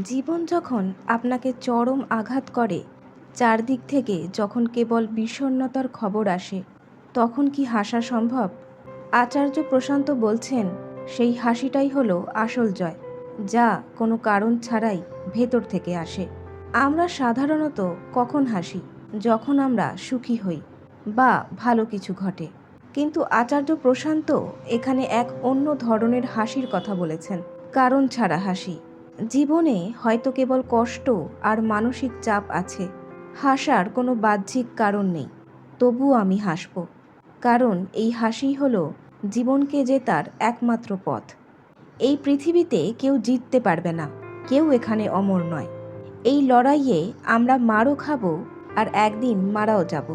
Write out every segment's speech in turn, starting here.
জীবন যখন আপনাকে চরম আঘাত করে, চারদিক থেকে যখন কেবল বিষণ্ণতার খবর আসে, তখন কি হাসা সম্ভব? আচার্য প্রশান্ত বলছেন, সেই হাসিটাই হলো আসল জয়, যা কোনো কারণ ছাড়াই ভেতর থেকে আসে। আমরা সাধারণত কখন হাসি? যখন আমরা সুখী হই বা ভালো কিছু ঘটে। কিন্তু আচার্য প্রশান্ত এখানে এক অন্য ধরনের হাসির কথা বলেছেন, কারণ ছাড়া হাসি। জীবনে হয়তো কেবল কষ্ট আর মানসিক চাপ আছে, হাসার কোনো বাহ্যিক কারণ নেই, তবুও আমি হাসব, কারণ এই হাসিই হলো জীবনকে জেতার একমাত্র পথ। এই পৃথিবীতে কেউ জিততে পারবে না, কেউ এখানে অমর নয়। এই লড়াইয়ে আমরা মারও খাবো আর একদিন মারাও যাব।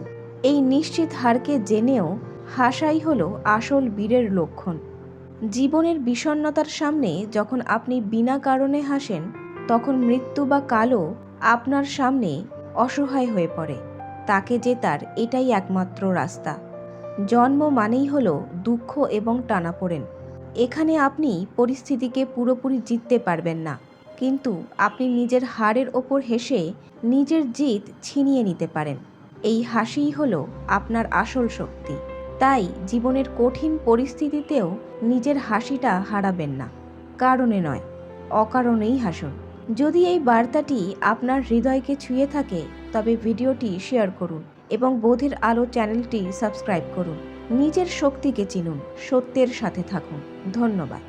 এই নিশ্চিত হারকে জেনেও হাসাই হলো আসল বীরের লক্ষণ। জীবনের বিষণ্ণতার সামনে যখন আপনি বিনা কারণে হাসেন, তখন মৃত্যু বা কালও আপনার সামনে অসহায় হয়ে পড়ে। তাকে জেতার এটাই একমাত্র রাস্তা। জন্ম মানেই হলো দুঃখ এবং টানাপোড়েন। এখানে আপনি পরিস্থিতিকে পুরোপুরি জিততে পারবেন না, কিন্তু আপনি নিজের হারের ওপর হেসে নিজের জিত ছিনিয়ে নিতে পারেন। এই হাসিই হলো আপনার আসল শক্তি। তাই জীবনের কঠিন পরিস্থিতিতেও নিজের হাসিটা হারাবেন না, কারণে নয়, অকারণেই হাসুন। যদি এই বার্তাটি আপনার হৃদয়কে ছুঁয়ে থাকে, তবে ভিডিওটি শেয়ার করুন এবং বোধের আলো চ্যানেলটি সাবস্ক্রাইব করুন। নিজের শক্তিকে চিনুন, সত্যের সাথে থাকুন। ধন্যবাদ।